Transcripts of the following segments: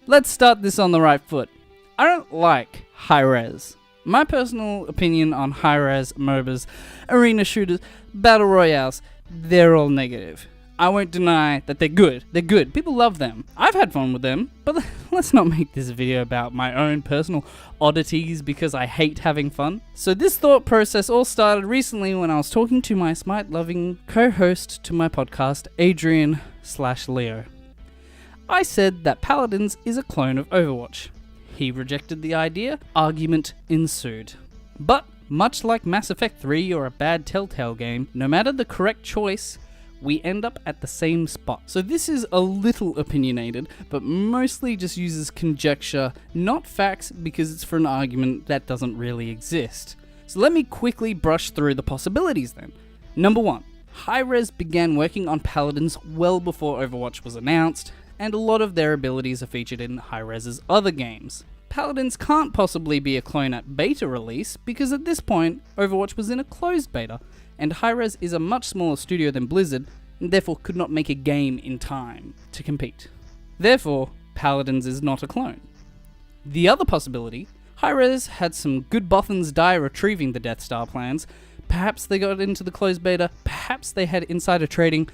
Let's start this on the right foot. I don't like Hi-Rez. My personal opinion on Hi-Rez, MOBAs, arena shooters, battle royales, they're all negative. I won't deny that they're good. They're good. People love them. I've had fun with them, but let's not make this video about my own personal oddities because I hate having fun. So this thought process all started recently when I was talking to my Smite-loving co-host to my podcast, Adrian/Leo. I said that Paladins is a clone of Overwatch. He rejected the idea, argument ensued. But, much like Mass Effect 3 or a bad Telltale game, no matter the correct choice, we end up at the same spot. So this is a little opinionated, but mostly just uses conjecture, not facts, because it's for an argument that doesn't really exist. So let me quickly brush through the possibilities then. Number 1. Hi-Rez began working on Paladins well before Overwatch was announced, and a lot of their abilities are featured in Hi-Rez's other games. Paladins can't possibly be a clone at beta release, because at this point, Overwatch was in a closed beta, and Hi-Rez is a much smaller studio than Blizzard, and therefore could not make a game in time to compete. Therefore, Paladins is not a clone. The other possibility, Hi-Rez had some good boffins die retrieving the Death Star plans, perhaps they got into the closed beta, perhaps they had insider trading,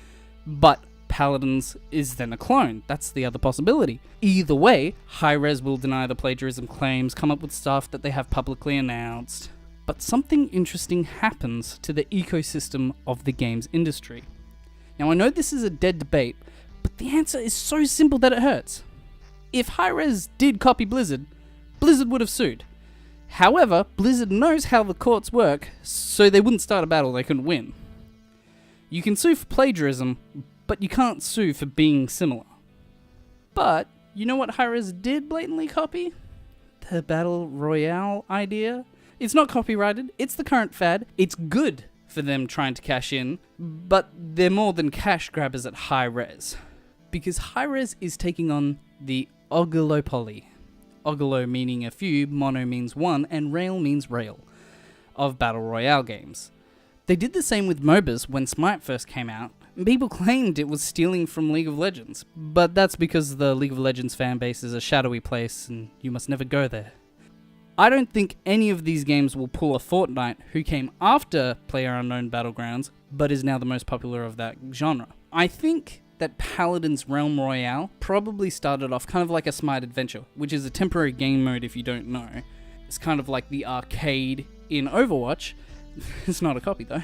but Paladins is then a clone. That's the other possibility. Either way, Hi-Rez will deny the plagiarism claims, come up with stuff that they have publicly announced. But something interesting happens to the ecosystem of the games industry. Now I know this is a dead debate, but the answer is so simple that it hurts. If Hi-Rez did copy Blizzard, Blizzard would have sued. However, Blizzard knows how the courts work, so they wouldn't start a battle they couldn't win. You can sue for plagiarism, but you can't sue for being similar. But, you know what Hi-Rez did blatantly copy? The Battle Royale idea? It's not copyrighted, it's the current fad, it's good for them trying to cash in, but they're more than cash grabbers at Hi-Rez. Because Hi-Rez is taking on the oligopoly. Ogolo meaning a few, mono means one, and rail means rail, of Battle Royale games. They did the same with MOBAs when Smite first came out, and people claimed it was stealing from League of Legends, but that's because the League of Legends fanbase is a shadowy place and you must never go there. I don't think any of these games will pull a Fortnite, who came after PlayerUnknown Battlegrounds, but is now the most popular of that genre. I think that Paladins Realm Royale probably started off kind of like a Smite adventure, which is a temporary game mode if you don't know. It's kind of like the arcade in Overwatch. It's not a copy though.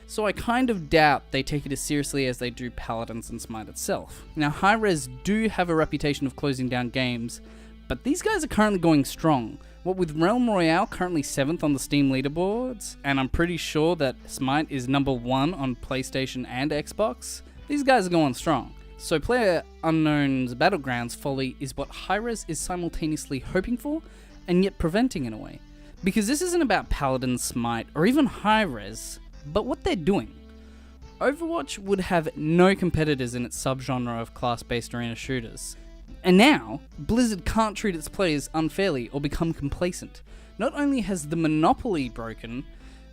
So I kind of doubt they take it as seriously as they do Paladins and Smite itself. Now Hi-Rez do have a reputation of closing down games, but these guys are currently going strong. What with Realm Royale currently 7th on the Steam leaderboards, and I'm pretty sure that Smite is number 1 on PlayStation and Xbox, these guys are going strong. So PlayerUnknown's Battlegrounds folly is what Hi-Rez is simultaneously hoping for, and yet preventing in a way. Because this isn't about Paladins, Smite, or even Hi-Rez, but what they're doing. Overwatch would have no competitors in its subgenre of class-based arena shooters. And now, Blizzard can't treat its players unfairly or become complacent. Not only has the monopoly broken,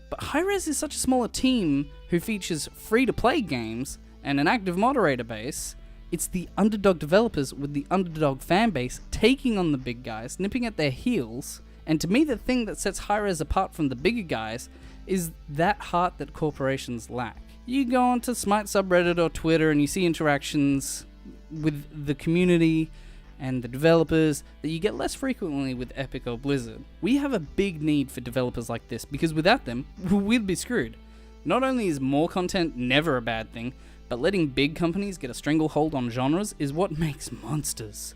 but Hi-Rez is such a smaller team who features free-to-play games and an active moderator base. It's the underdog developers with the underdog fanbase taking on the big guys, nipping at their heels. And to me, the thing that sets Hi-Rez apart from the bigger guys is that heart that corporations lack. You go onto Smite subreddit or Twitter and you see interactions with the community and the developers that you get less frequently with Epic or Blizzard. We have a big need for developers like this because without them, we'd be screwed. Not only is more content never a bad thing, but letting big companies get a stranglehold on genres is what makes monsters.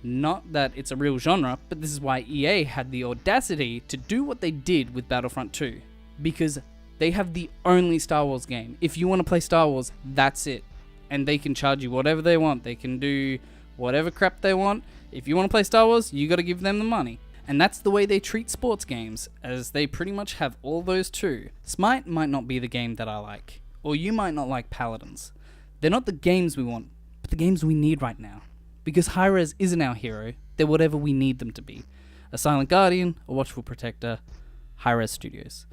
Not that it's a real genre, but this is why EA had the audacity to do what they did with Battlefront 2. Because they have the only Star Wars game. If you want to play Star Wars, that's it. And they can charge you whatever they want. They can do whatever crap they want. If you want to play Star Wars, you gotta give them the money. And that's the way they treat sports games, as they pretty much have all those too. Smite might not be the game that I like, or you might not like Paladins. They're not the games we want, but the games we need right now. Because Hi-Rez isn't our hero, they're whatever we need them to be. A silent guardian, a watchful protector, Hi-Rez Studios.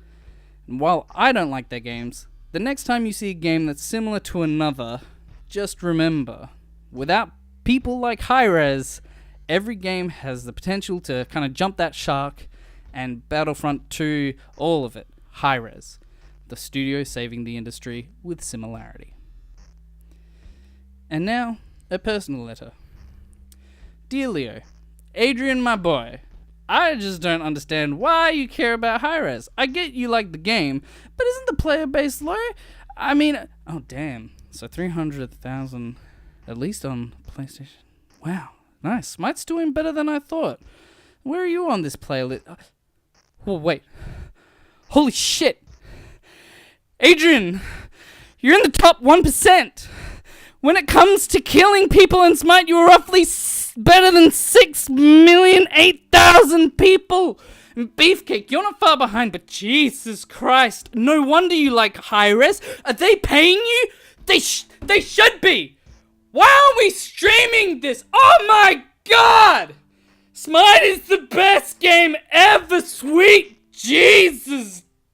And while I don't like their games, the next time you see a game that's similar to another, just remember, without people like Hi-Rez, Every game has the potential to kind of jump that shark, and Battlefront 2, all of it. Hi-Rez, the studio saving the industry with Similarity. And now, a personal letter. Dear Leo, Adrian, my boy, I just don't understand why you care about Hi-Rez. I get you like the game, but isn't the player base low? I mean, oh damn, so 300,000 at least on PlayStation. Wow, nice. Smite's doing better than I thought. Where are you on this playlist? Oh, wait. Holy shit. Adrian, you're in the top 1%. When it comes to killing people in Smite, you are roughly better than 6,008,000 people. And Beefcake, you're not far behind, but Jesus Christ. No wonder you like Hi-Rez. Are they paying you? They should be. Why aren't we streaming this? Oh my god! Smite is the best game ever, sweet Jesus!